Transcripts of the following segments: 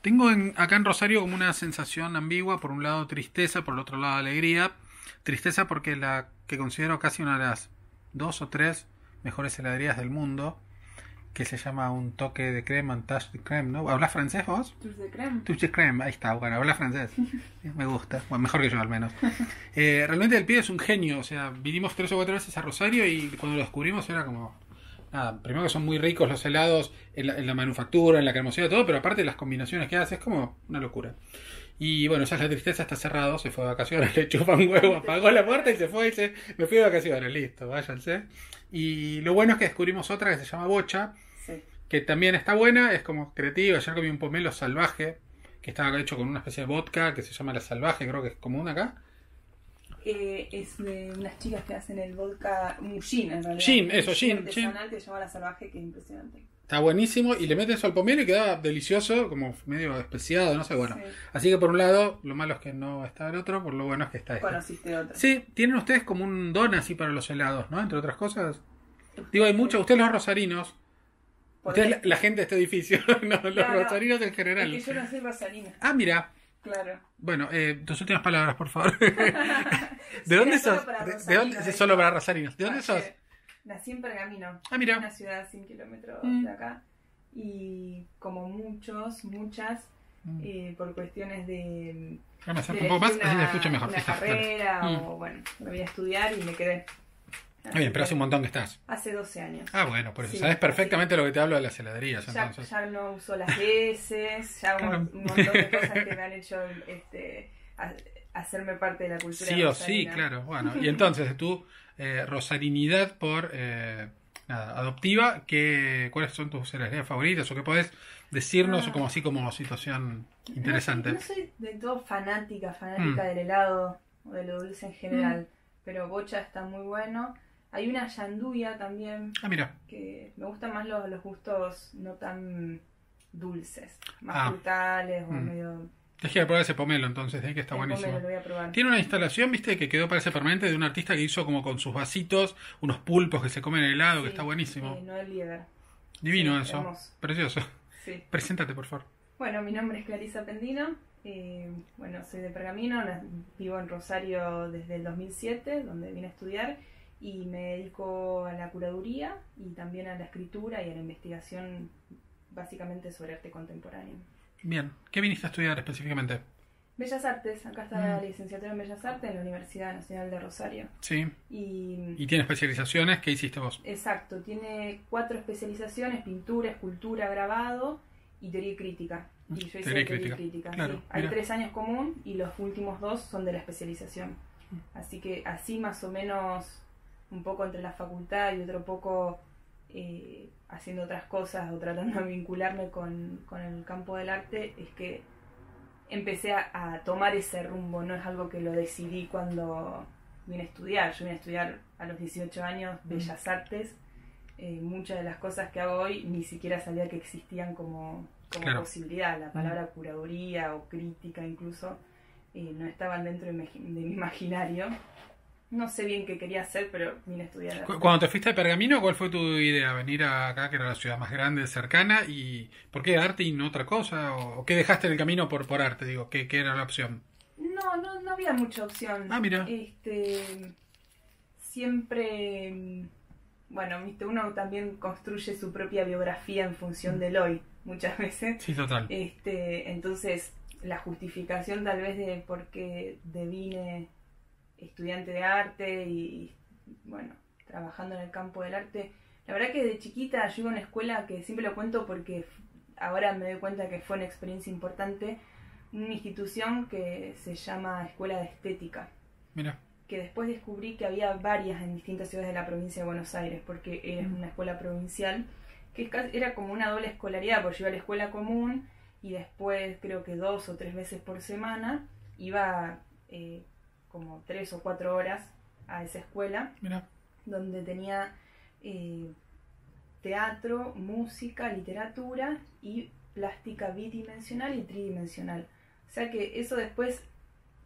Tengo acá en Rosario como una sensación ambigua, por un lado tristeza, por el otro lado alegría. Tristeza porque la que considero casi una de las dos o tres mejores heladerías del mundo, que se llama Un Toque de Crema, un touch de crème, ¿no? ¿Hablas francés vos? Touch de crème. Touch de crème, ahí está, bueno, hablas francés. Me gusta, bueno, mejor que yo al menos. Realmente el pibe es un genio, o sea, vinimos 3 o 4 veces a Rosario y cuando lo descubrimos era como... Nada, primero que son muy ricos los helados en la manufactura, en la cremosidad, todo, pero aparte las combinaciones que hace es como una locura. Y bueno, ya es la tristeza, está cerrado, se fue de vacaciones, le chupa un huevo, apagó la puerta y se fue y dice, me fui de vacaciones, listo, váyanse. Y lo bueno es que descubrimos otra que se llama Bocha, Sí. que también está buena, es como creativa. Ayer comí un pomelo salvaje, que estaba hecho con una especie de vodka, que se llama La Salvaje, creo que es común acá. Es de unas chicas que hacen el vodka, un gin en realidad. Gin, eso, Un gin, artesanal que se llama La Salvaje, que es impresionante. Está buenísimo y le meten eso al pomelo y queda delicioso, como medio especiado, no sé, bueno. Sí. Así que por un lado, lo malo es que no está el otro, por lo bueno es que está este. Conociste otro. Sí, tienen ustedes como un don así para los helados, ¿no? Entre otras cosas. Digo, hay muchos, ustedes los rosarinos, ustedes la gente de este edificio, no, los rosarinos en general. Es que yo no soy rosarina. Ah, mira. Claro. Bueno, tus últimas palabras, por favor. ¿De dónde sos? ¿De dónde? Es solo para rosarinos. ¿De dónde sos? Nací en Pergamino. Ah, mira. Una ciudad a 100 kilómetros de acá. Y como muchas, por cuestiones de... Déjame acercar un poco más, así te escucho mejor. Una carrera o bueno, me voy a estudiar y me quedé. Está bien, pero hace un montón que estás. Hace 12 años. Ah, bueno, por eso. Sí, sabes perfectamente lo que te hablo de las heladerías. Entonces. Ya no uso las veces, ya un montón de cosas que me han hecho hacerme parte de la cultura. Sí o rosarina. sí, claro. Bueno, y entonces tu rosarinidad por adoptiva, ¿cuáles son tus heladerías favoritas o qué podés decirnos como así como situación interesante? No soy de todo fanática del helado o de lo dulce en general, pero Bocha está muy bueno. Hay una yanduya también, mira. que me gustan más los gustos no tan dulces, más frutales o medio... Tienes que probar ese pomelo entonces, que está buenísimo. Pomelo, lo voy a probar. Tiene una instalación, viste, que quedó parece permanente de un artista que hizo como con sus vasitos, unos pulpos que se comen en helado, que está buenísimo. Noel Lieber. Divino Sí, eso, hermoso. Precioso. Sí. Preséntate, por favor. Bueno, mi nombre es Clarisa Pendino. Bueno, soy de Pergamino, vivo en Rosario desde el 2007, donde vine a estudiar, y me dedico a la curaduría y también a la escritura y a la investigación básicamente sobre arte contemporáneo. Bien, ¿qué viniste a estudiar específicamente? Bellas Artes, acá está la licenciatura en Bellas Artes en la Universidad Nacional de Rosario. Sí. Y tiene especializaciones, ¿qué hiciste vos? Exacto, tiene 4 especializaciones: pintura, escultura, grabado y teoría y crítica. Y yo hice teoría y crítica. Claro, sí. Hay 3 años común y los últimos 2 son de la especialización. Así que así más o menos, un poco entre la facultad y otro poco haciendo otras cosas o tratando de vincularme con el campo del arte, es que empecé a tomar ese rumbo. No es algo que lo decidí cuando vine a estudiar. Yo vine a estudiar a los 18 años Bellas Artes. Muchas de las cosas que hago hoy ni siquiera sabía que existían como posibilidad. La palabra curaduría o crítica incluso no estaban dentro de mi imaginario. No sé bien qué quería hacer, pero vine a estudiar. Cuando te fuiste a Pergamino, ¿cuál fue tu idea? ¿Venir acá, que era la ciudad más grande, cercana? ¿Y por qué arte y no otra cosa? ¿O qué dejaste en el camino por arte? Digo, ¿qué era la opción? No había mucha opción. Ah, mira. Siempre... Bueno, viste, uno también construye su propia biografía en función del hoy, muchas veces. Sí, total. Entonces, la justificación tal vez de por qué devine estudiante de arte y, bueno, trabajando en el campo del arte. La verdad que de chiquita yo iba a una escuela que siempre lo cuento porque ahora me doy cuenta que fue una experiencia importante, una institución que se llama Escuela de Estética. Mira. Que después descubrí que había varias en distintas ciudades de la provincia de Buenos Aires, porque era una escuela provincial, que era como una doble escolaridad, porque yo iba a la escuela común y después creo que 2 o 3 veces por semana iba como 3 o 4 horas a esa escuela. Mira. Donde tenía teatro, música, literatura y plástica bidimensional y tridimensional. O sea que eso después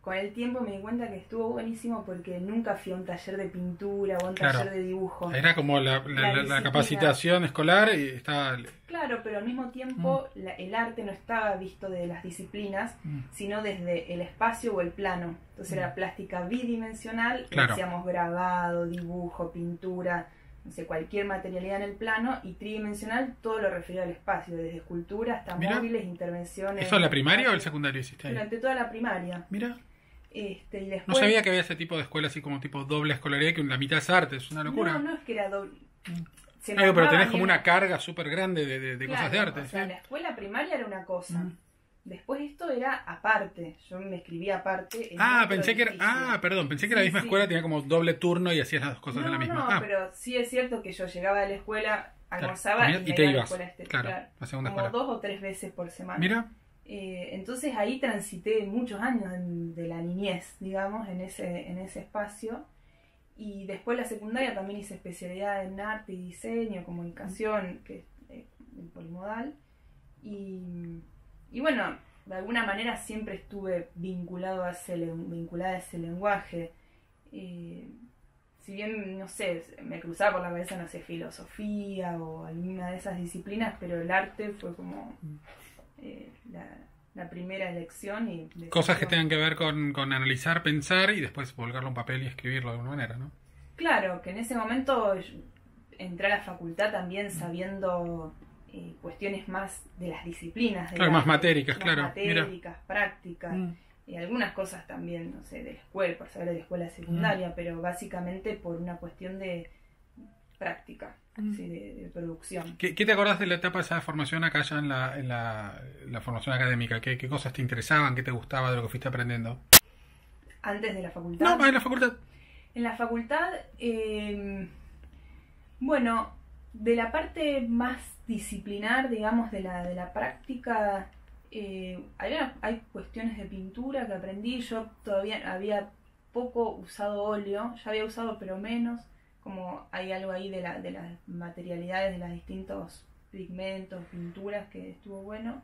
con el tiempo me di cuenta que estuvo buenísimo porque nunca fui a un taller de pintura o a un Claro. taller de dibujo. Era como la disciplina. capacitación escolar y estaba... Claro, pero al mismo tiempo el arte no estaba visto de las disciplinas, sino desde el espacio o el plano. Entonces era plástica bidimensional, Claro. hacíamos grabado, dibujo, pintura, no sé, cualquier materialidad en el plano, y tridimensional todo lo referido al espacio, desde escultura hasta Mirá. móviles, intervenciones. ¿Eso en la primaria o el secundario hiciste ahí? Durante toda la primaria. Mira, Y después, no sabía que había ese tipo de escuela así como tipo doble escolaridad, que la mitad es arte, es una locura. No es que era doble. Se Pero armaba tenés bien. como una carga súper grande de Claro, cosas de arte. O sea, ¿sí? la escuela primaria era una cosa. Después esto era aparte. Yo me escribía aparte. En otro Pensé que era... edificio. Perdón, pensé que la Sí, misma sí. escuela tenía como doble turno y hacías las dos cosas No, en la misma. no, pero sí es cierto que yo llegaba de la escuela, almorzaba comías y y me te iba a la ibas. escuela Claro, la segunda como escuela. 2 o 3 veces por semana. Mira, Entonces ahí transité muchos años de la niñez, digamos, en ese espacio. Y después la secundaria también hice especialidad en arte y diseño, comunicación, que es el polimodal. Y bueno, de alguna manera siempre estuve vinculada a ese lenguaje. Si bien, no sé, me cruzaba por la cabeza, no sé, filosofía o alguna de esas disciplinas, pero el arte fue como la primera elección. Y cosas que tengan que ver con analizar, pensar y después volcarlo a un papel y escribirlo de alguna manera, ¿no? Claro, que en ese momento entré a la facultad también sabiendo cuestiones más de las disciplinas. Claro, más matéricas, claro. Matéricas, prácticas. Y algunas cosas también, no sé, de la escuela, por saber de la escuela secundaria, pero básicamente por una cuestión de práctica, ¿sí? de producción. ¿Qué te acordás de la etapa de esa formación acá ya en la formación académica? ¿Qué cosas te interesaban? ¿Qué te gustaba de lo que fuiste aprendiendo? ¿Antes de la facultad? No, en la facultad. En la facultad, bueno, de la parte más disciplinar, digamos, de la práctica, hay cuestiones de pintura que aprendí. Yo todavía había poco usado óleo, ya había usado pero menos, como hay algo ahí de las materialidades de los distintos pigmentos, pinturas, que estuvo bueno.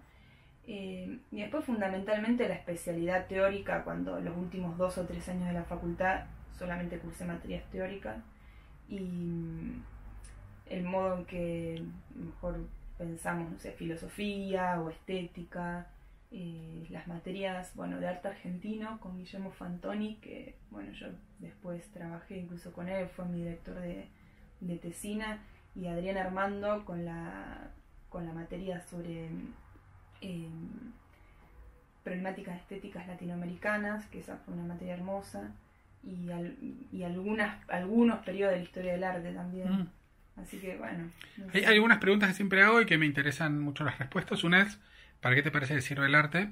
Y después fundamentalmente la especialidad teórica, cuando los últimos 2 o 3 años de la facultad solamente cursé materias teóricas, y el modo en que mejor pensamos, no sé, filosofía o estética, las materias, bueno, de arte argentino con Guillermo Fantoni, que bueno, yo después trabajé incluso con él, fue mi director de tesina, y Adrián Armando con la materia sobre problemáticas estéticas latinoamericanas, que esa fue una materia hermosa, y algunos periodos de la historia del arte también. Así que bueno. No sé. Hay algunas preguntas que siempre hago y que me interesan mucho las respuestas. Una es, ¿para qué te parece que sirve el arte?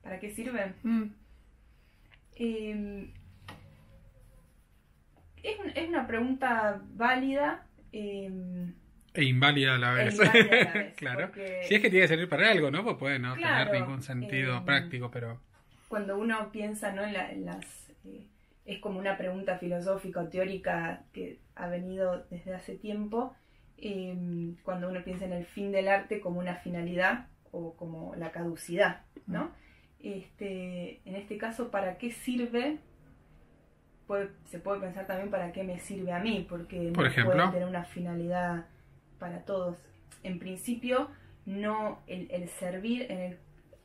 ¿Para qué sirve? Es una pregunta válida. E inválida a la vez. Claro. Porque, Si es que tiene que servir para algo, ¿no? Pues puede no claro, tener ningún sentido práctico, pero... Cuando uno piensa, ¿no? en las es como una pregunta filosófica o teórica que ha venido desde hace tiempo, cuando uno piensa en el fin del arte como una finalidad o como la caducidad, ¿no? En este caso, ¿para qué sirve? Se puede pensar también para qué me sirve a mí, porque Por no ejemplo, puede tener una finalidad para todos. En principio, no el servir, en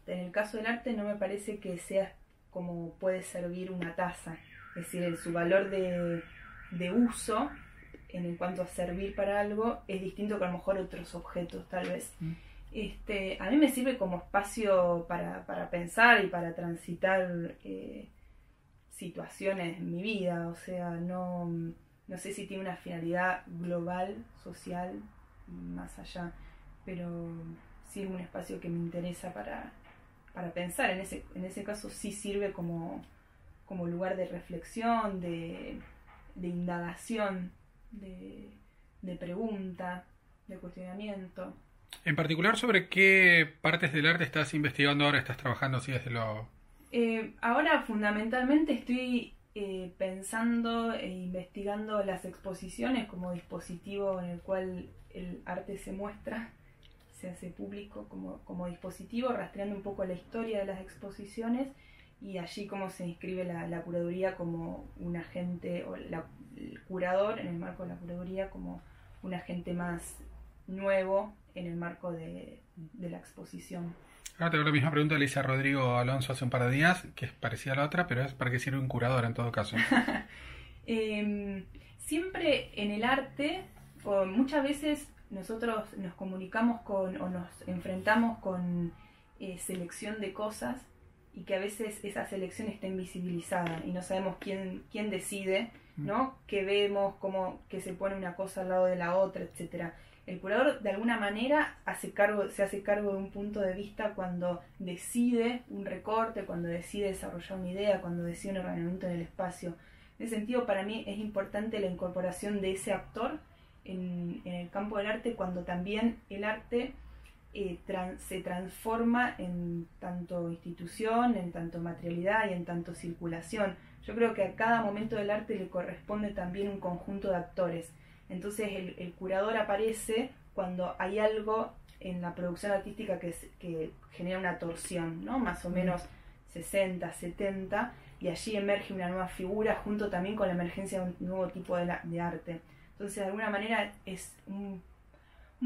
el caso del arte, no me parece que sea como puede servir una taza. Es decir, su valor de uso en cuanto a servir para algo es distinto que a lo mejor otros objetos, tal vez. A mí me sirve como espacio para pensar y para transitar situaciones en mi vida. O sea, no sé si tiene una finalidad global, social, más allá, pero sí es un espacio que me interesa para pensar. En ese caso sí sirve como lugar de reflexión, de indagación, de pregunta, de cuestionamiento. En particular, ¿sobre qué partes del arte estás investigando ahora? ¿Estás trabajando así desde lo...? Ahora fundamentalmente estoy pensando e investigando las exposiciones como dispositivo en el cual el arte se muestra, se hace público como dispositivo, rastreando un poco la historia de las exposiciones y allí cómo se inscribe la curaduría como un agente, o el curador en el marco de la curaduría como un agente más nuevo en el marco de la exposición. Ahora tengo la misma pregunta que le hice a Rodrigo Alonso hace un par de días, que es parecida a la otra, pero es para qué sirve un curador en todo caso. Siempre en el arte, o muchas veces nosotros nos comunicamos con o nos enfrentamos con selección de cosas y que a veces esa selección está invisibilizada y no sabemos quién decide, ¿no? Qué vemos, cómo que se pone una cosa al lado de la otra, etcétera. El curador de alguna manera se hace cargo de un punto de vista cuando decide un recorte, cuando decide desarrollar una idea, cuando decide un ordenamiento en el espacio. En ese sentido, para mí es importante la incorporación de ese actor en el campo del arte, cuando también el arte se transforma en tanto institución, en tanto materialidad y en tanto circulación. Yo creo que a cada momento del arte le corresponde también un conjunto de actores. Entonces el curador aparece cuando hay algo en la producción artística que genera una torsión, ¿no? Más o menos 60, 70, y allí emerge una nueva figura junto también con la emergencia de un nuevo tipo de arte. Entonces, de alguna manera es un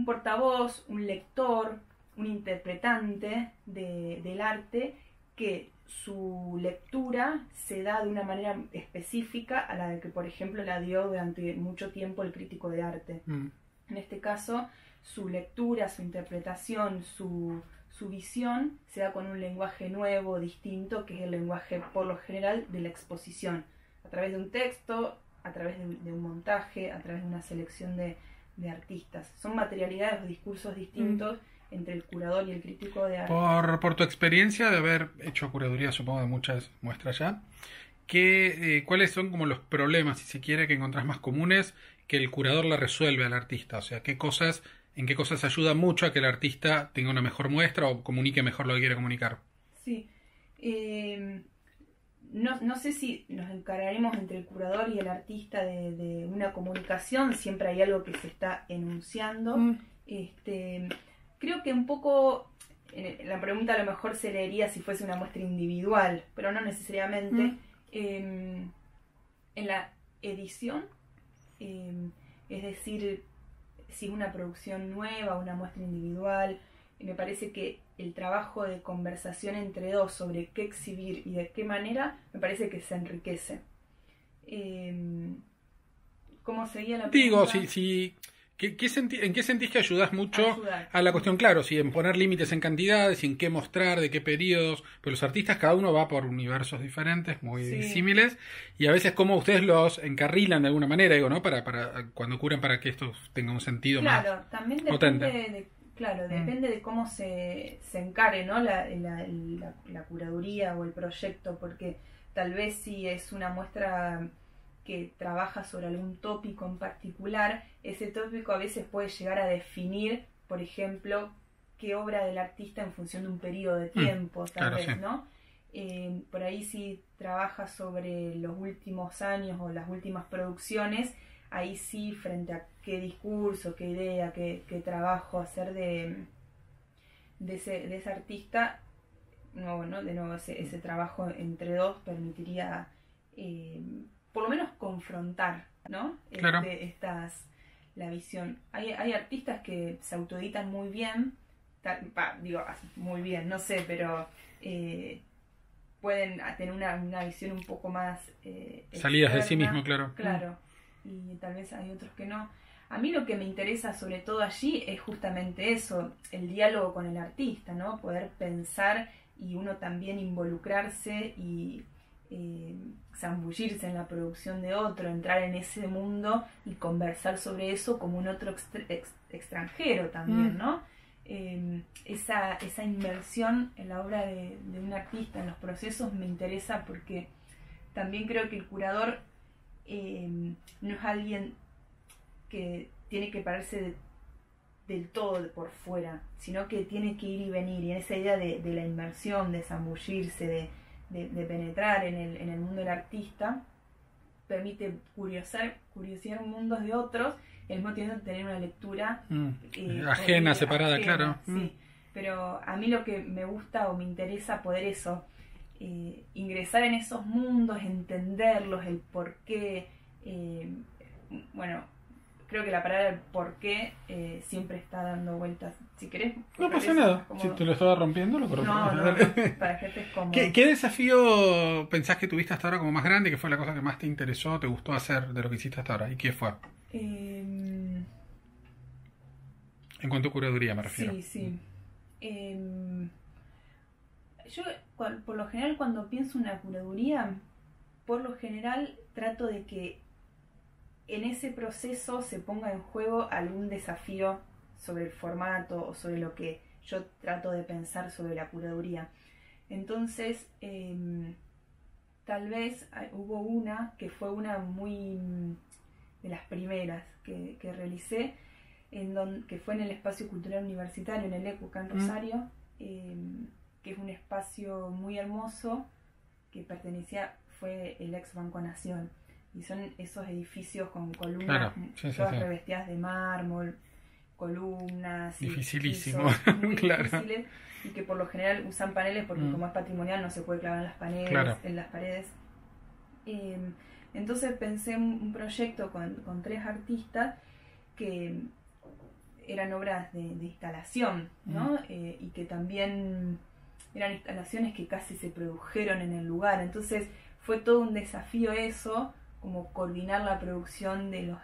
portavoz, un lector, un interpretante del arte que su lectura se da de una manera específica a la que, por ejemplo, la dio durante mucho tiempo el crítico de arte. En este caso, su lectura, su interpretación, su visión se da con un lenguaje nuevo, distinto, que es el lenguaje, por lo general, de la exposición. A través de un texto, a través de un montaje, a través de una selección de artistas. Son materialidades o discursos distintos entre el curador y el crítico de arte. Por tu experiencia de haber hecho curaduría, supongo, de muchas muestras ya, ¿cuáles son como los problemas, si se quiere, que encontrás más comunes que el curador le resuelve al artista? O sea, en qué cosas ayuda mucho a que el artista tenga una mejor muestra o comunique mejor lo que quiere comunicar? Sí. No sé si nos encargaremos entre el curador y el artista de una comunicación, siempre hay algo que se está enunciando. Creo que un poco, la pregunta a lo mejor se leería si fuese una muestra individual, pero no necesariamente. En la edición, es decir, si es una producción nueva, una muestra individual, me parece que el trabajo de conversación entre dos sobre qué exhibir y de qué manera, me parece que se enriquece. ¿Cómo seguía la pregunta? Digo, ¿en qué sentís que ayudás mucho a la cuestión? Claro, si en poner límites en cantidades, y en qué mostrar, de qué periodos, pero los artistas cada uno va por universos diferentes, muy disímiles, y a veces cómo ustedes los encarrilan de alguna manera, digo, ¿no? Para cuando curan, para que esto tenga un sentido más potente. Claro, también depende de cómo se encare, ¿no? la curaduría o el proyecto, porque tal vez si es una muestra que trabaja sobre algún tópico en particular, ese tópico a veces puede llegar a definir, por ejemplo, qué obra del artista en función de un periodo de tiempo, tal vez, ¿no? Por ahí si trabaja sobre los últimos años o las últimas producciones, ahí sí, frente a qué discurso, qué idea, qué trabajo hacer de ese artista, de nuevo ese trabajo entre dos permitiría por lo menos confrontar, ¿no? Claro. La visión. Hay artistas que se autoeditan muy bien, muy bien, no sé, pero pueden tener una visión un poco más salidas externa, de sí mismo, claro. Claro, y tal vez hay otros que no. A mí lo que me interesa sobre todo allí es justamente eso, el diálogo con el artista, ¿no? Poder pensar y uno también involucrarse y zambullirse en la producción de otro, entrar en ese mundo y conversar sobre eso como un otro extranjero también, ¿no? Esa inmersión en la obra de un artista, en los procesos, me interesa porque también creo que el curador no es alguien que tiene que pararse del todo por fuera, sino que tiene que ir y venir, y en esa idea de la inmersión, de zambullirse, de penetrar en el mundo del artista, permite curiosear mundos de otros, y al mismo tiempo tener una lectura separada, claro. Sí. Pero a mí lo que me gusta o me interesa poder eso, ingresar en esos mundos, entenderlos, el por qué. Bueno, creo que la palabra por qué siempre está dando vueltas. Si querés... No pasa nada. Si te lo estaba rompiendo, lo corro. No, para que estés cómodo. ¿Qué desafío pensás que tuviste hasta ahora como más grande? ¿Qué fue la cosa que más te interesó, te gustó hacer de lo que hiciste hasta ahora? ¿Y qué fue? En cuanto a curaduría me refiero. Sí. Yo, por lo general, cuando pienso en una curaduría, por lo general trato de que en ese proceso se ponga en juego algún desafío sobre el formato o sobre lo que yo trato de pensar sobre la curaduría. Entonces, tal vez hubo una que fue una muy de las primeras que realicé, que fue en el Espacio Cultural Universitario, en el ECU, acá en Rosario, que es un espacio muy hermoso que fue el ex Banco Nación. Y son esos edificios con columnas, todas revestidas de mármol, columnas. Dificilísimo, muy claro. Difíciles, y que por lo general usan paneles porque como es patrimonial no se puede clavar en las paneles, en las paredes. Entonces pensé en un proyecto con 3 artistas que eran obras de instalación, ¿no? Y que también eran instalaciones que casi se produjeron en el lugar. Entonces fue todo un desafío eso, como coordinar la producción de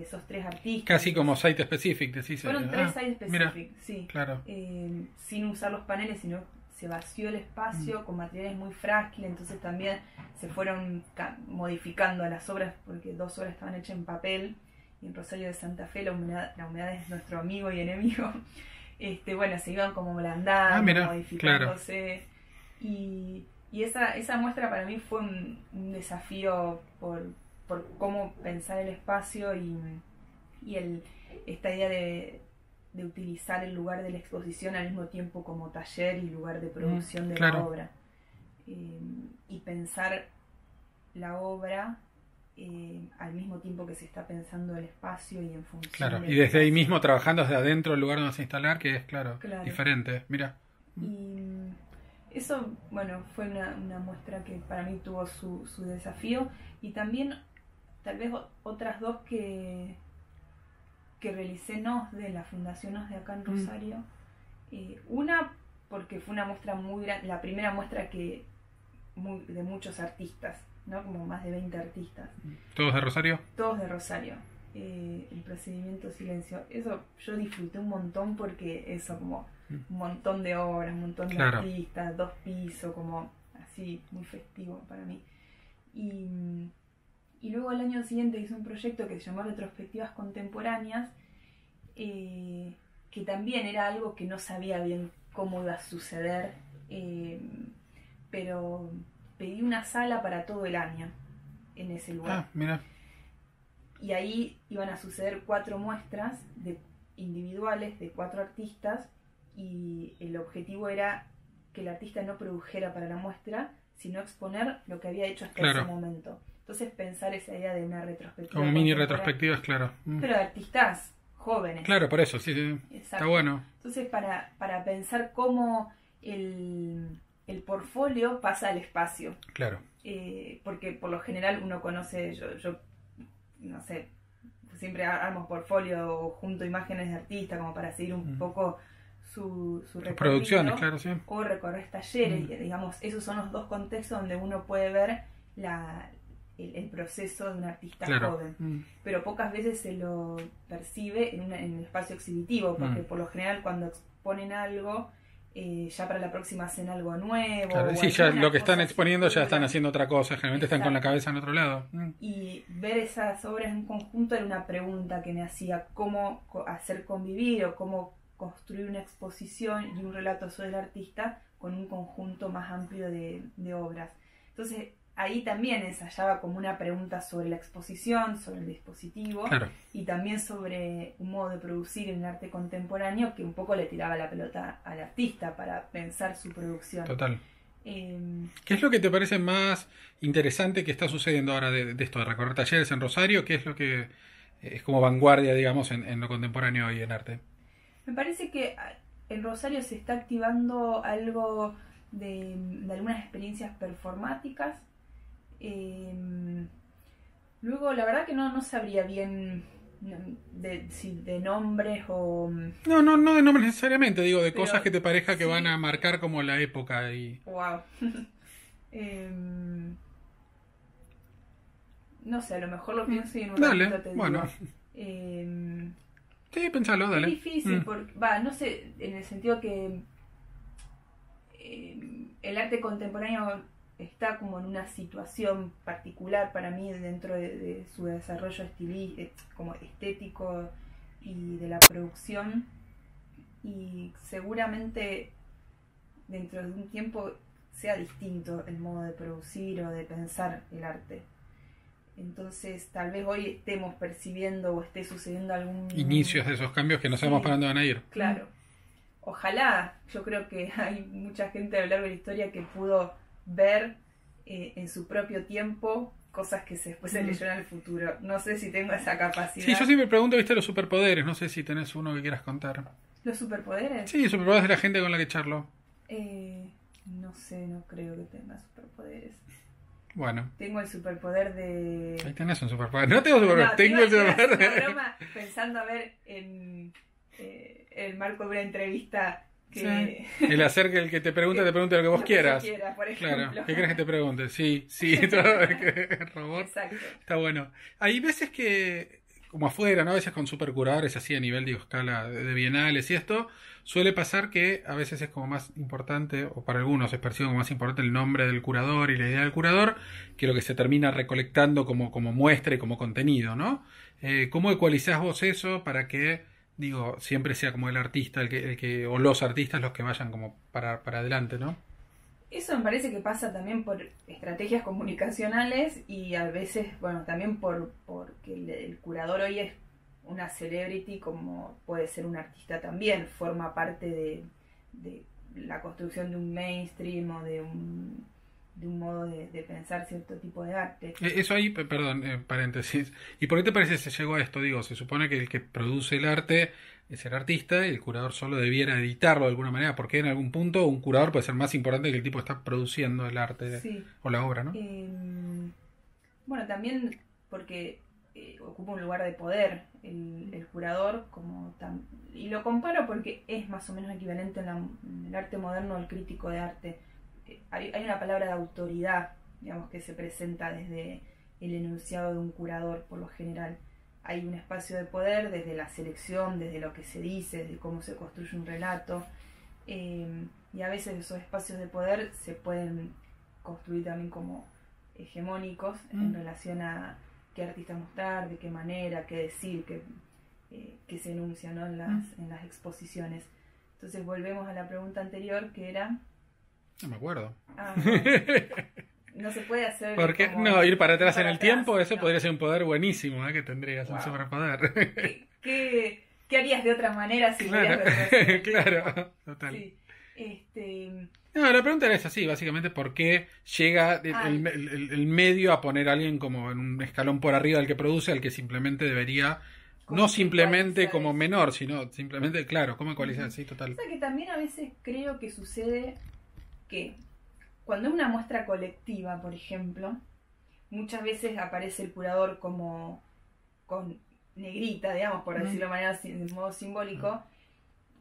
esos 3 artistas. Casi como site specific, decís. Fueron 3 site specific, mira, sí. Claro. Sin usar los paneles, sino se vació el espacio con materiales muy frágiles, entonces también se fueron modificando a las obras, porque 2 obras estaban hechas en papel, y en Rosario de Santa Fe la humedad es nuestro amigo y enemigo. Bueno, se iban como blandando, modificándose. Claro. Y esa muestra para mí fue un desafío por cómo pensar el espacio y esta idea de utilizar el lugar de la exposición al mismo tiempo como taller y lugar de producción de la obra. Y pensar la obra al mismo tiempo que se está pensando el espacio y en función. Claro, y desde ahí mismo trabajando desde adentro del lugar donde vas a instalar, que es, claro. Diferente. Mira. Y eso, bueno, fue una muestra que para mí tuvo su desafío, y también tal vez otras 2 que realicé de la Fundación NOS de acá en Rosario. Una porque fue una muestra muy grande, la primera muestra de muchos artistas, ¿no? Como más de 20 artistas. ¿Todos de Rosario? Todos de Rosario. El procedimiento silencio. Eso yo disfruté un montón porque eso como un montón de obras, un montón de artistas, 2 pisos, como así, muy festivo para mí. Y luego al año siguiente hice un proyecto que se llamó Retrospectivas Contemporáneas, que también era algo que no sabía bien cómo iba a suceder, pero pedí una sala para todo el año en ese lugar. Mira. Y ahí iban a suceder 4 muestras individuales de 4 artistas, y el objetivo era que el artista no produjera para la muestra, sino exponer lo que había hecho hasta ese momento. Entonces pensar esa idea de una retrospectiva. Como mini retrospectivas, claro. Pero de artistas jóvenes. Claro, por eso, sí. Está bueno. Entonces para pensar cómo el portfolio pasa al espacio. Claro. Porque por lo general uno conoce, yo no sé, siempre armo portfolio o junto imágenes de artistas como para seguir un poco su recorrido, producciones, claro, sí. O recorrer talleres, y digamos, esos son los 2 contextos donde uno puede ver el proceso de un artista joven. Pero pocas veces se lo percibe en el espacio exhibitivo, porque por lo general cuando exponen algo, ya para la próxima hacen algo nuevo. Claro, sí, ya lo que están exponiendo ya están haciendo otra cosa, generalmente están con la cabeza en otro lado. Y ver esas obras en conjunto era una pregunta que me hacía: cómo hacer convivir o cómo construir una exposición y un relato sobre el artista con un conjunto más amplio de obras. Entonces ahí también ensayaba como una pregunta sobre la exposición, sobre el dispositivo, y también sobre un modo de producir en el arte contemporáneo que un poco le tiraba la pelota al artista para pensar su producción. Total. ¿Qué es lo que te parece más interesante que está sucediendo ahora de esto de recorrer talleres en Rosario? ¿Qué es lo que es como vanguardia, digamos, en lo contemporáneo y en arte? Me parece que en Rosario se está activando algo de algunas experiencias performáticas. Luego, la verdad que no sabría bien de nombres o... No de nombres necesariamente, digo, de Pero, cosas que te parezca que sí. van a marcar como la época y... Wow. No sé, a lo mejor lo pienso y en un Dale, ratito te digo. bueno. Sí, pensalo, dale. Es difícil porque, no sé, en el sentido que el arte contemporáneo está como en una situación particular para mí dentro de su desarrollo como estético y de la producción, y seguramente dentro de un tiempo sea distinto el modo de producir o de pensar el arte. Entonces tal vez hoy estemos percibiendo o esté sucediendo algún... Inicios de esos cambios que no sabemos para dónde van a ir. Claro. Ojalá, yo creo que hay mucha gente a lo largo de la historia que pudo ver en su propio tiempo cosas que después se leyeron en el futuro. No sé si tengo esa capacidad. Sí, yo siempre pregunto, viste, los superpoderes. No sé si tenés uno que quieras contar. ¿Los superpoderes? Sí, superpoderes de la gente con la que charlo. No sé, no creo que tenga superpoderes. Bueno. Tengo el superpoder de... Ahí tenés un superpoder. No tengo superpoder, No, tengo el superpoder una de... broma pensando a ver en el marco de una entrevista que... Sí. El que te pregunta lo que vos quieras. Por ejemplo. Claro, ¿qué crees que te pregunte? Sí, todo robot. Exacto. Está bueno. Hay veces que, como afuera, ¿no? A veces con supercuradores así a nivel, digo, escala de bienales y esto, suele pasar que a veces es como más importante, o para algunos es percibido como más importante el nombre del curador y la idea del curador, que lo que se termina recolectando como muestra y como contenido, ¿no? ¿Cómo ecualizás vos eso para que, digo, siempre sea como el artista, el que o los artistas los que vayan como para adelante, ¿no? Eso me parece que pasa también por estrategias comunicacionales y a veces, bueno, también porque el curador hoy es una celebrity, como puede ser un artista también, forma parte de la construcción de un mainstream o de un modo de pensar cierto tipo de arte. Eso ahí, perdón, paréntesis. ¿Y por qué te parece que se llegó a esto? Digo, se supone que el que produce el arte es el artista y el curador solo debiera editarlo de alguna manera, porque en algún punto un curador puede ser más importante que el tipo que está produciendo el arte o la obra, ¿no? Bueno, también porque ocupa un lugar de poder el curador, y lo comparo porque es más o menos equivalente en el arte moderno al crítico de arte. Hay una palabra de autoridad, digamos, que se presenta desde el enunciado de un curador por lo general. Hay un espacio de poder desde la selección, desde lo que se dice, desde cómo se construye un relato, y a veces esos espacios de poder se pueden construir también como hegemónicos en relación a qué artista mostrar, de qué manera, qué decir, qué se enuncia, ¿no? en las exposiciones. Entonces volvemos a la pregunta anterior, que era... No me acuerdo. No se puede hacer... Porque no, ir para atrás en el tiempo, eso podría ser un poder buenísimo, que tendrías un superpoder. ¿Qué harías de otra manera si claro, pudieras claro, total. Sí. No, la pregunta era esa, sí, básicamente por qué llega el medio a poner a alguien como en un escalón por arriba del que produce, al que simplemente debería, no simplemente como menor, sino simplemente, claro, como ecualizar, sí, total. O sea que también a veces creo que sucede que cuando es una muestra colectiva, por ejemplo, muchas veces aparece el curador como con negrita, digamos, por decirlo de modo simbólico,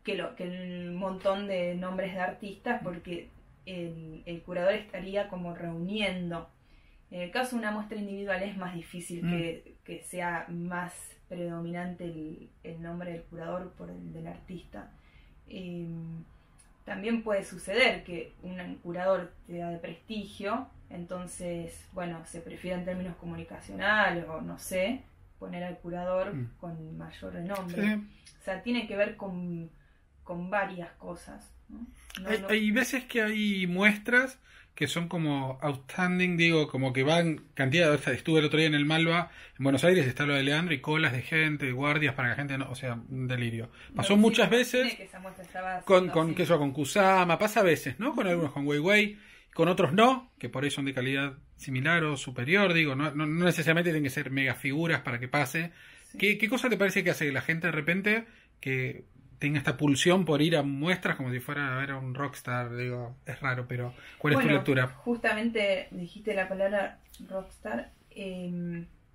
que el montón de nombres de artistas, porque el curador estaría como reuniendo. En el caso de una muestra individual es más difícil que sea más predominante el nombre del curador por el del artista. También puede suceder que un curador sea de prestigio, entonces, bueno, se prefiere en términos comunicacionales o no sé, poner al curador con mayor renombre. Sí. O sea, tiene que ver con varias cosas, ¿no? Hay veces que hay muestras que son como outstanding, digo, como que van cantidad de... Estuve el otro día en el Malva, en Buenos Aires, está lo de Leandro y colas de gente, guardias para que la gente no... O sea, un delirio. Pasó muchas veces con Kusama, pasa a veces, ¿no? Con algunos con Weiwei, con otros no, que por ahí son de calidad similar o superior, digo, no necesariamente tienen que ser mega figuras para que pase. Sí. ¿Qué cosa te parece que hace la gente de repente que tenga esta pulsión por ir a muestras como si fuera a ver a un rockstar. Digo, es raro, pero ¿cuál es tu lectura? Justamente dijiste la palabra rockstar.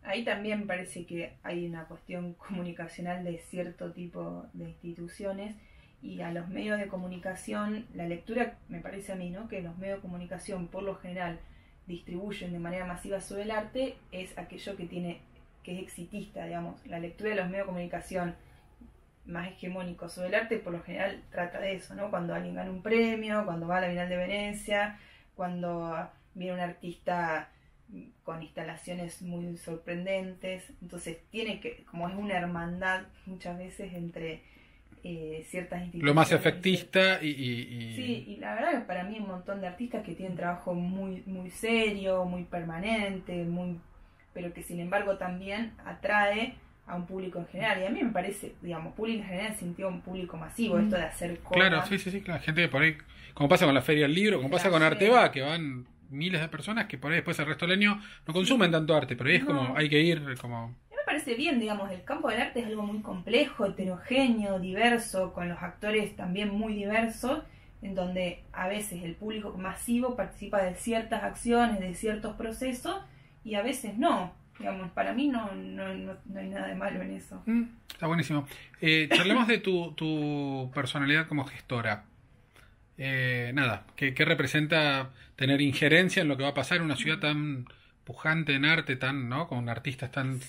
Ahí también parece que hay una cuestión comunicacional de cierto tipo de instituciones, y a los medios de comunicación, la lectura me parece a mí, ¿no?, que los medios de comunicación por lo general distribuyen de manera masiva sobre el arte, es aquello que es exitista, digamos. La lectura de los medios de comunicación más hegemónicos sobre el arte por lo general trata de eso, ¿no? Cuando alguien gana un premio, cuando va a la Bienal de Venecia, cuando viene un artista con instalaciones muy sorprendentes. Entonces tiene que, como es una hermandad muchas veces entre ciertas instituciones. Lo más efectista Sí, y la verdad que para mí hay un montón de artistas que tienen trabajo muy, muy serio, muy permanente, pero que sin embargo también atrae a un público en general. Y a mí me parece, digamos, público en general, sintió un público masivo, esto de hacer cosas. Claro, sí, la gente que por ahí, como pasa con la Feria del Libro, como pasa con Arteba, que van miles de personas que por ahí después el resto del año no consumen tanto arte, pero ahí es como, hay que ir como... Me parece bien, digamos, el campo del arte es algo muy complejo, heterogéneo, diverso, con los actores también muy diversos, en donde a veces el público masivo participa de ciertas acciones, de ciertos procesos, y a veces no. Digamos, para mí no hay nada de malo en eso. Está buenísimo. Charlemos de tu personalidad como gestora. ¿Qué representa tener injerencia en lo que va a pasar en una ciudad tan pujante en arte, tan, ¿no?, con artistas tan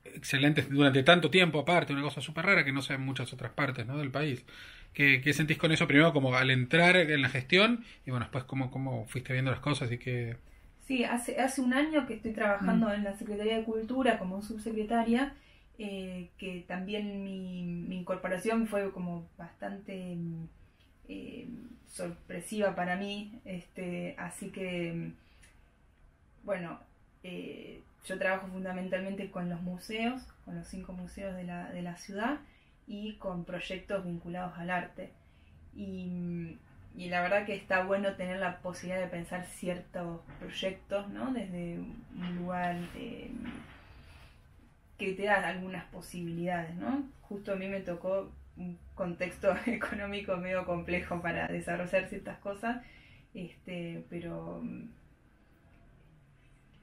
excelentes durante tanto tiempo aparte, una cosa súper rara que no se ve en muchas otras partes, ¿no?, del país? ¿Qué sentís con eso? Primero como al entrar en la gestión y bueno, después cómo fuiste viendo las cosas y qué... Sí, hace un año que estoy trabajando en la Secretaría de Cultura como subsecretaria, que también mi incorporación fue como bastante sorpresiva para mí, así que, bueno, yo trabajo fundamentalmente con los museos, con los 5 museos de la ciudad, y con proyectos vinculados al arte. Y la verdad que está bueno tener la posibilidad de pensar ciertos proyectos, ¿no?, desde un lugar que te da algunas posibilidades, ¿no? Justo a mí me tocó un contexto económico medio complejo para desarrollar ciertas cosas, pero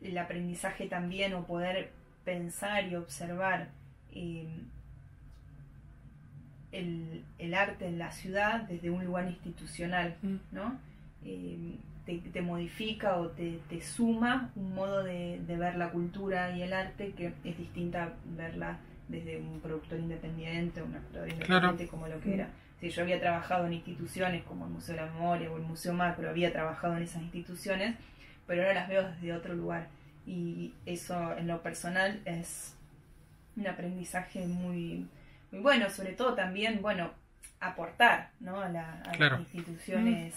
el aprendizaje también, o poder pensar y observar el arte en la ciudad desde un lugar institucional, ¿no? Te modifica o te suma un modo de ver la cultura y el arte que es distinta a verla desde un productor independiente o un actor independiente, como lo que era. Si yo había trabajado en instituciones como el Museo de la Memoria o el Museo Macro, había trabajado en esas instituciones, pero ahora las veo desde otro lugar, y eso en lo personal es un aprendizaje muy bueno, sobre todo también, bueno, aportar, ¿no?, a las instituciones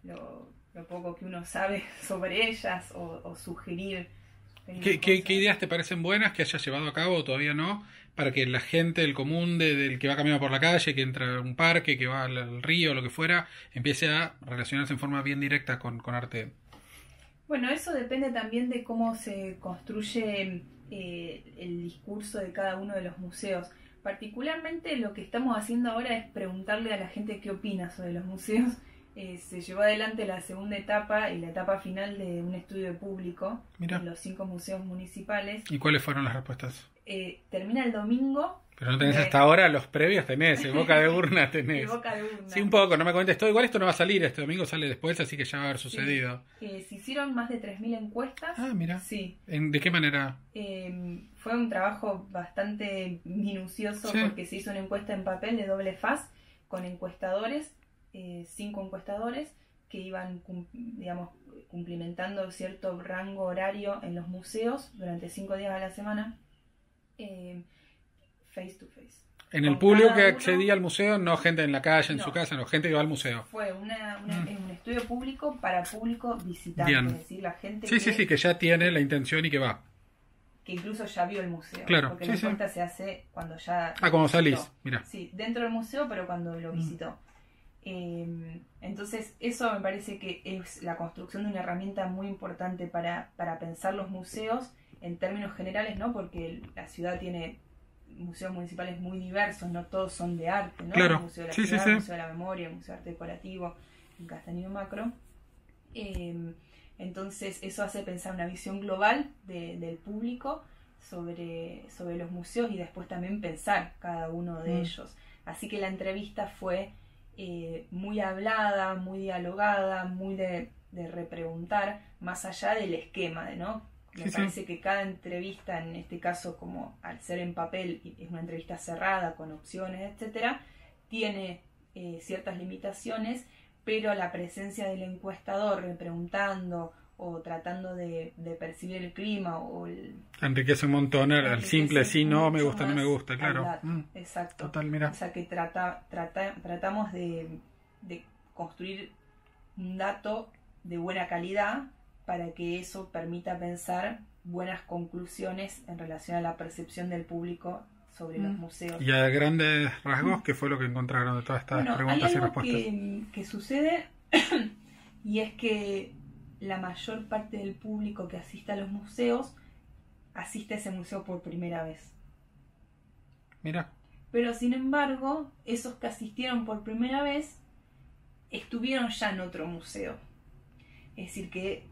lo poco que uno sabe sobre ellas, o sugerir. ¿Qué ideas te parecen buenas que hayas llevado a cabo o todavía no, para que la gente, el común, del que va caminando por la calle, que entra a un parque, que va al río, lo que fuera, empiece a relacionarse en forma bien directa con arte? Bueno, eso depende también de cómo se construye el discurso de cada uno de los museos. Particularmente lo que estamos haciendo ahora es preguntarle a la gente qué opina sobre los museos. Se llevó adelante la segunda etapa y la etapa final de un estudio de público en los 5 museos municipales. ¿Y cuáles fueron las respuestas? Termina el domingo. Pero no tenés hasta ahora los previos, tenés, el boca de urna tenés. El boca de urna. Sí, un poco, no me comentes todo. Igual esto no va a salir, este domingo sale después, así que ya va a haber sucedido. Se hicieron más de 3.000 encuestas. Ah, mira. Sí. ¿De qué manera? Fue un trabajo bastante minucioso, porque se hizo una encuesta en papel de doble faz con encuestadores, 5 encuestadores que iban, digamos, cumplimentando cierto rango horario en los museos durante 5 días a la semana. Face to face. En el público que accedía al museo, no gente en la calle, en su casa, no, gente que va al museo. Fue un estudio público para público visitante, Bien. es decir, la gente que ya tiene la intención y que va. Que incluso ya vio el museo. Claro, porque la encuesta se hace cuando ya... cuando salís, mira. Sí, dentro del museo, pero cuando lo visitó. Entonces, eso me parece que es la construcción de una herramienta muy importante para pensar los museos en términos generales, ¿no? Porque la ciudad tiene museos municipales muy diversos, no todos son de arte, ¿no? Claro. El Museo de la Sí, Ciudad, sí, el sí. Museo de la Memoria, el Museo de Arte Decorativo, en Castanino Macro. Entonces eso hace pensar una visión global del público sobre los museos y después también pensar cada uno de ellos. Así que la entrevista fue muy hablada, muy dialogada, muy de repreguntar, más allá del esquema, ¿no? Me parece que cada entrevista, en este caso, como al ser en papel, es una entrevista cerrada, con opciones, etcétera, tiene ciertas limitaciones, pero la presencia del encuestador repreguntando o tratando de percibir el clima o enriquece un montón al simple sí, no me gusta, no me gusta, claro. Exacto. Total, mira. O sea que tratamos de construir un dato de buena calidad para que eso permita pensar buenas conclusiones en relación a la percepción del público sobre los museos. Y a grandes rasgos, ¿qué fue lo que encontraron de todas estas preguntas y respuestas? Hay algo que sucede y es que la mayor parte del público que asiste a los museos asiste a ese museo por primera vez. Mira. Pero sin embargo, esos que asistieron por primera vez estuvieron ya en otro museo. Es decir, que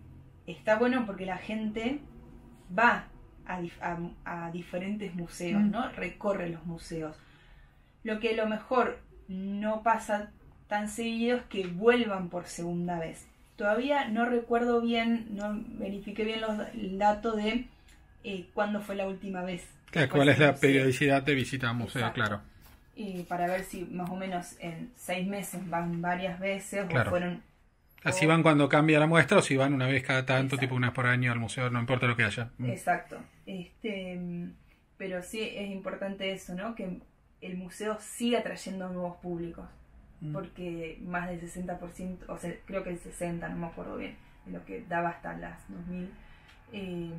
está bueno porque la gente va a diferentes museos, ¿no? Recorre los museos. Lo que a lo mejor no pasa tan seguido es que vuelvan por segunda vez. Todavía no recuerdo bien, no verifiqué bien el dato de cuándo fue la última vez. Claro, ¿cuál es la periodicidad de visita a museo? Claro. Para ver si más o menos en 6 meses van varias veces, claro. O fueron... Así van cuando cambia la muestra o si van una vez cada tanto, tipo una vez por año al museo, no importa lo que haya. Exacto. Pero sí es importante eso, ¿no? Que el museo siga atrayendo nuevos públicos. Porque más del 60%, o sea, creo que el 60%, no me acuerdo bien, de lo que daba hasta las 2000,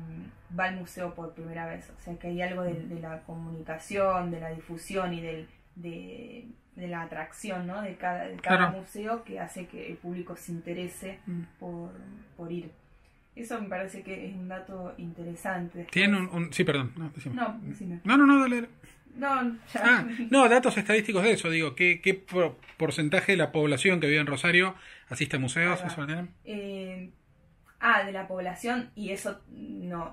va al museo por primera vez. O sea que hay algo de la comunicación, de la difusión y de la atracción, ¿no? de cada claro. museo que hace que el público se interese por ir. Eso me parece que es un dato interesante. Después... Tiene sí, perdón. No, decime. Decime. No, dale. No, ya. No, datos estadísticos de eso, digo, ¿qué porcentaje de la población que vive en Rosario asiste a museos? ¿Eso lo tienen? De la población, y eso no...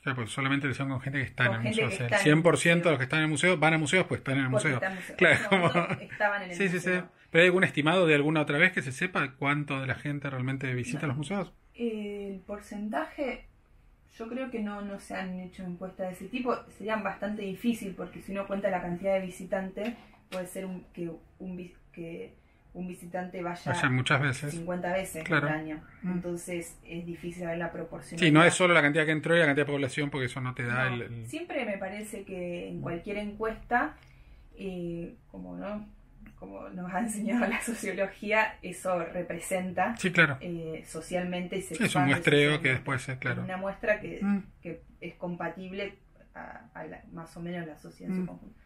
Claro, pues solamente lo hicieron con gente que está en el museo. O sea, el 100% de los que están en el museo van a museos, pues están en el museo. Claro, como... estaban en el museo. Sí. ¿Pero hay algún estimado de alguna otra vez que se sepa cuánto de la gente realmente visita los museos? El porcentaje... Yo creo que no se han hecho encuestas de ese tipo. Sería bastante difícil porque si uno cuenta la cantidad de visitantes, puede ser que un visitante vaya muchas veces. 50 veces claro. al año. Entonces es difícil ver la proporción. Sí, no es solo la cantidad que entró y la cantidad de población porque eso no te da Siempre me parece que en cualquier encuesta, como nos ha enseñado la sociología, eso representa sí, claro. Socialmente y se es un muestreo que después es claro. Es una muestra que es compatible a más o menos la sociedad en su conjunto.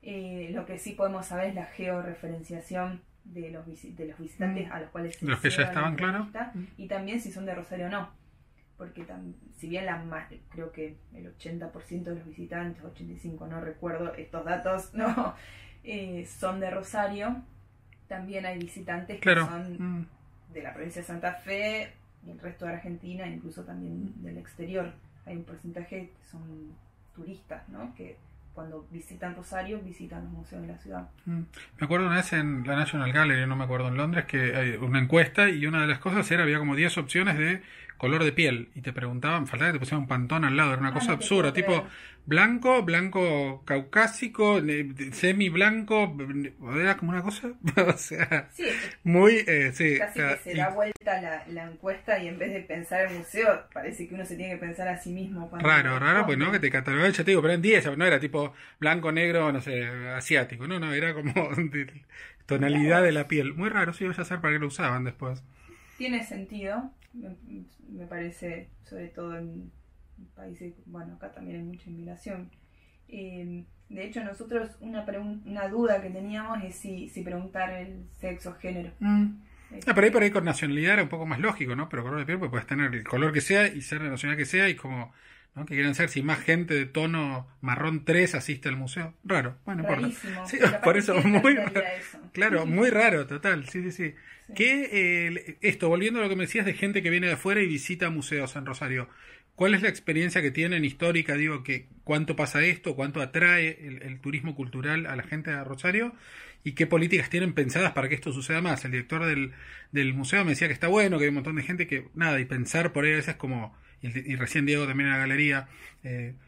Lo que sí podemos saber es la georreferenciación de los visitantes a los cuales se los que ya estaban, claro. Y también si son de Rosario o no. Porque si bien creo que el 80% de los visitantes, 85%, no recuerdo estos datos, no son de Rosario, también hay visitantes que son de la provincia de Santa Fe, y el resto de Argentina, incluso también del exterior. Hay un porcentaje que son turistas, ¿no? Que cuando visitan Rosario, visitan los museos de la ciudad. Me acuerdo una vez en la National Gallery, no me acuerdo, en Londres, que hay una encuesta y una de las cosas había como 10 opciones de color de piel y te preguntaban, faltaba que te pusieran un pantón al lado, era una cosa absurda, tipo blanco caucásico, semi blanco, era como una cosa, o sea, muy casi que se da vuelta la encuesta y en vez de pensar el museo, parece que uno se tiene que pensar a sí mismo. Raro, pues no, que te catalogaban, ya te digo, pero en 10, no era tipo blanco, negro, no sé, asiático, no, era como de tonalidad de la piel, muy raro, sí, voy a saber para qué lo usaban después. Tiene sentido, me parece, sobre todo en países, bueno, acá también hay mucha inmigración. De hecho, nosotros una duda que teníamos es si preguntar el sexo o género. Pero ahí con nacionalidad era un poco más lógico, ¿no? Pero color de piel, pues puedes tener el color que sea y ser de nacionalidad que sea y como ¿no? Que quieren saber si más gente de tono marrón 3 asiste al museo. Raro, bueno, no importa. Sí, por eso, muy claro, muy raro, total, sí. Que esto, volviendo a lo que me decías de gente que viene de afuera y visita museos en Rosario, ¿cuál es la experiencia que tienen histórica? Digo, que cuánto pasa esto, cuánto atrae el turismo cultural a la gente de Rosario y qué políticas tienen pensadas para que esto suceda más. El director del museo me decía que está bueno, que hay un montón de gente que, nada, y pensar por ahí a veces como, y recién Diego también en la galería,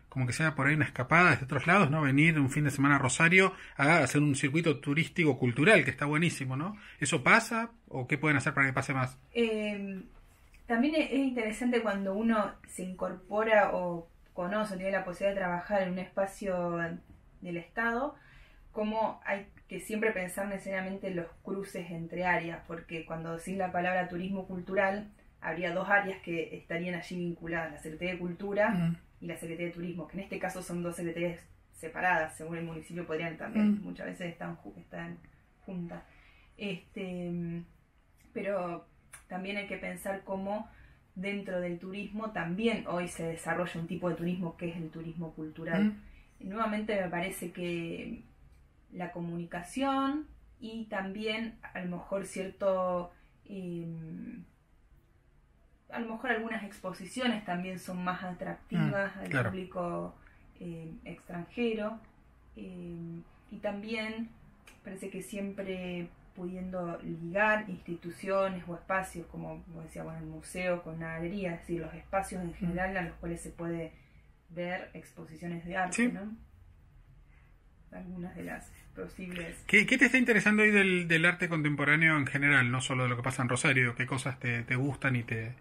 como que sea por ahí una escapada desde otros lados, ¿no? Venir un fin de semana a Rosario a hacer un circuito turístico cultural, que está buenísimo, ¿no? ¿Eso pasa o qué pueden hacer para que pase más? También es interesante cuando uno se incorpora o conoce o tiene la posibilidad de trabajar en un espacio del Estado, como hay que siempre pensar necesariamente en los cruces entre áreas, porque cuando decís la palabra turismo cultural, habría dos áreas que estarían allí vinculadas, la Secretaría de Cultura y la Secretaría de Turismo, que en este caso son dos secretarías separadas, según el municipio podrían también, muchas veces están juntas. Pero también hay que pensar cómo dentro del turismo también hoy se desarrolla un tipo de turismo que es el turismo cultural. Y nuevamente me parece que la comunicación y también a lo mejor a lo mejor algunas exposiciones también son más atractivas al público extranjero, y también parece que siempre pudiendo ligar instituciones o espacios, como decía, bueno, el museo con una galería, es decir, los espacios en general a los cuales se puede ver exposiciones de arte, ¿no? Algunas de las posibles. ¿Qué te está interesando hoy del arte contemporáneo en general, no solo de lo que pasa en Rosario? ¿Qué cosas te gustan y te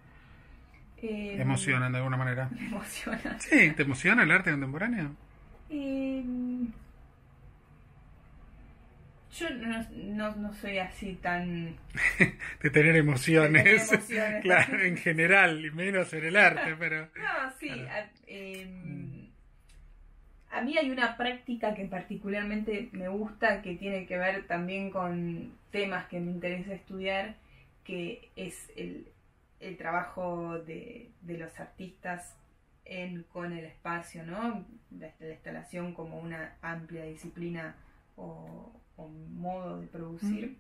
emocionan de alguna manera? Me emocionan. Sí, ¿te emociona el arte contemporáneo? Yo no soy así tan... de tener emociones. De tener emociones. Claro, en general, y menos en el arte, pero... No, sí. Claro. A mí hay una práctica que particularmente me gusta, que tiene que ver también con temas que me interesa estudiar, que es el trabajo de los artistas con el espacio, ¿no? La instalación como una amplia disciplina o modo de producir,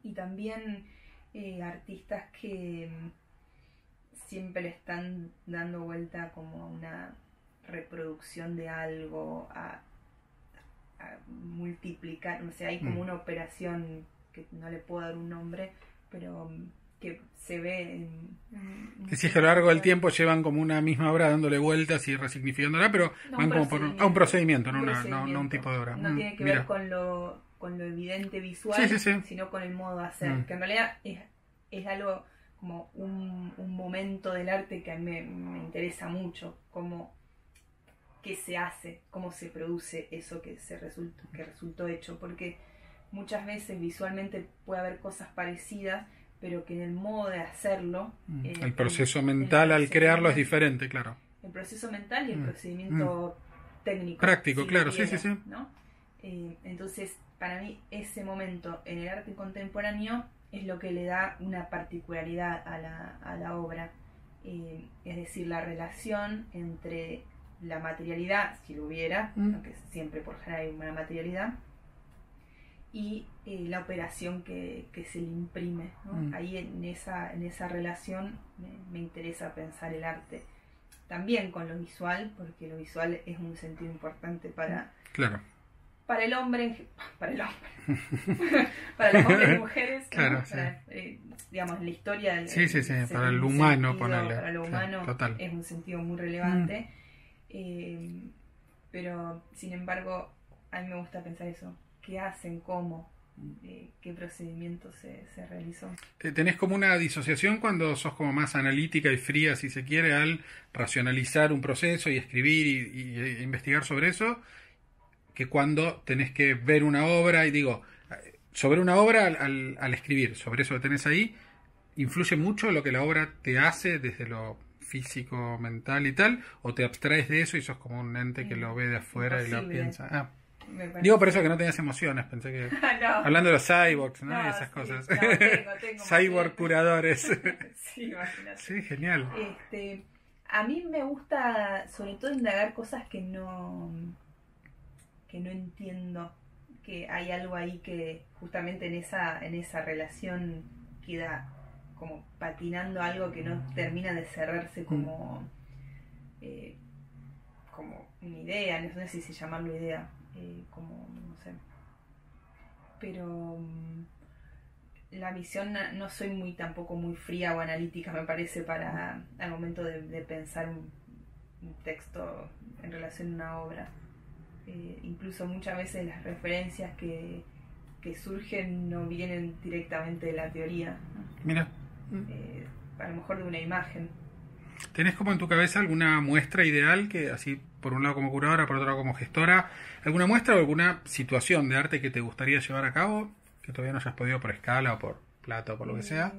y también artistas que siempre le están dando vuelta como a una reproducción de algo, a multiplicar, no sé, hay como una operación que no le puedo dar un nombre, pero que se ve decís que a lo largo del tiempo llevan como una misma obra dándole vueltas y resignificándola, pero van como por un procedimiento, no un tipo de obra. No tiene que ver con lo evidente visual, sino con el modo de hacer, que en realidad es algo como un momento del arte que a mí me interesa mucho, como qué se hace, cómo se produce eso que resultó hecho, porque muchas veces visualmente puede haber cosas parecidas, pero que en el modo de hacerlo... el proceso mental al crearlo es diferente, claro. El proceso mental y el procedimiento técnico. Práctico, claro, sí. ¿no? Entonces, para mí, ese momento en el arte contemporáneo es lo que le da una particularidad a la obra. Es decir, la relación entre la materialidad, si lo hubiera, aunque siempre por general hay una materialidad, y la operación que se le imprime, ¿no? Ahí en esa relación me interesa pensar el arte. También con lo visual, porque lo visual es un sentido importante para el hombre, para los hombres y mujeres, claro, para, digamos, la historia para el humano, ponerle. Para lo humano es un sentido muy relevante, pero sin embargo a mí me gusta pensar eso, qué hacen, cómo, qué procedimiento se realizó. ¿Tenés como una disociación cuando sos como más analítica y fría, si se quiere, al racionalizar un proceso y escribir y investigar sobre eso, que cuando tenés que ver una obra y digo, sobre una obra al escribir, sobre eso que tenés ahí, influye mucho lo que la obra te hace desde lo físico, mental y tal, o te abstraes de eso y sos como un ente que lo ve de afuera y lo piensa? Digo por eso que no tenías emociones, pensé que... Hablando de los cyborgs, ¿no? Y esas cosas. Sí, tengo Cyborg curadores. Sí, imagínate. Sí, genial. A mí me gusta sobre todo indagar cosas que no entiendo, que hay algo ahí que justamente en esa relación queda como patinando algo que no termina de cerrarse como una idea, no sé si llamarlo idea, como, no sé. Pero la visión, no soy tampoco muy fría o analítica, me parece, para al momento de pensar un texto en relación a una obra. Incluso muchas veces las referencias que surgen no vienen directamente de la teoría, ¿no? Mira. A lo mejor de una imagen. ¿Tenés como en tu cabeza alguna muestra ideal que, así, por un lado como curadora, por otro lado como gestora, alguna muestra o alguna situación de arte que te gustaría llevar a cabo, que todavía no hayas podido por escala o por plata o por lo que sea?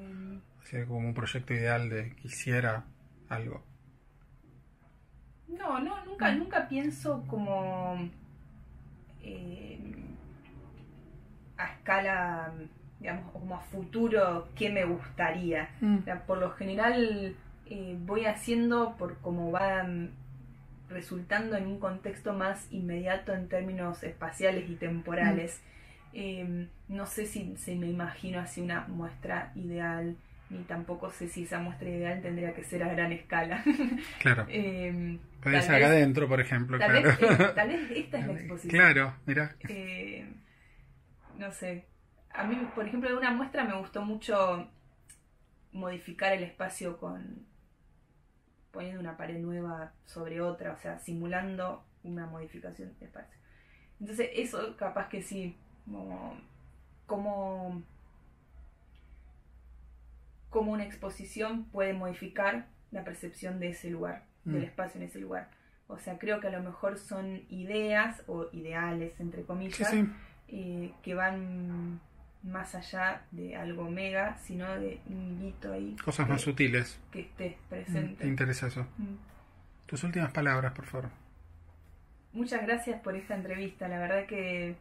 Así como un proyecto ideal de quisiera algo. No, nunca pienso como a escala, digamos, como a futuro qué me gustaría. O sea, por lo general voy haciendo por cómo va resultando en un contexto más inmediato en términos espaciales y temporales. No sé si me imagino así una muestra ideal, ni tampoco sé si esa muestra ideal tendría que ser a gran escala. Claro. Puede ser acá adentro, por ejemplo. Tal claro. vez, tal vez esta es la exposición. Claro, mira. No sé. A mí, por ejemplo, de una muestra me gustó mucho modificar el espacio poniendo una pared nueva sobre otra, o sea, simulando una modificación de espacio. Entonces, eso capaz que sí, como una exposición puede modificar la percepción de ese lugar, del espacio en ese lugar. O sea, creo que a lo mejor son ideas o ideales, entre comillas, que van más allá de algo mega, sino de un hito ahí. Cosas más sutiles. Que esté presente. ¿Te interesa eso? Tus últimas palabras, por favor. Muchas gracias por esta entrevista. La verdad que,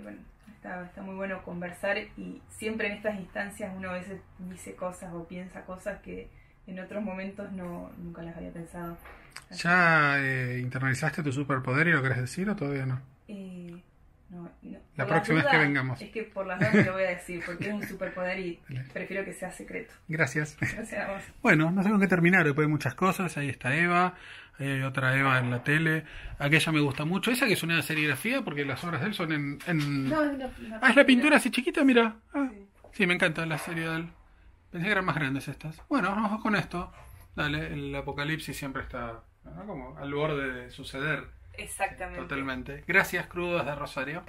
bueno, está muy bueno conversar, y siempre en estas instancias uno a veces dice cosas o piensa cosas que en otros momentos nunca las había pensado. Así ¿Ya internalizaste tu superpoder y lo querés decir o todavía no? No. La próxima vez que vengamos. Es que por las dudas lo voy a decir, porque es un superpoder y prefiero que sea secreto. Gracias. Gracias a vos. Bueno, no sé con qué terminar, después de muchas cosas. Ahí está Eva, hay otra Eva en la tele. Aquella me gusta mucho. Esa que es una serigrafía, porque las obras de él son en... No, es la pintura así chiquita, mira. Sí. Sí, me encanta la serie de él. Pensé que eran más grandes estas. Bueno, vamos con esto. Dale, el apocalipsis siempre está, ¿no?, como al borde de suceder. Exactamente. Totalmente. Gracias, Crudos de Rosario.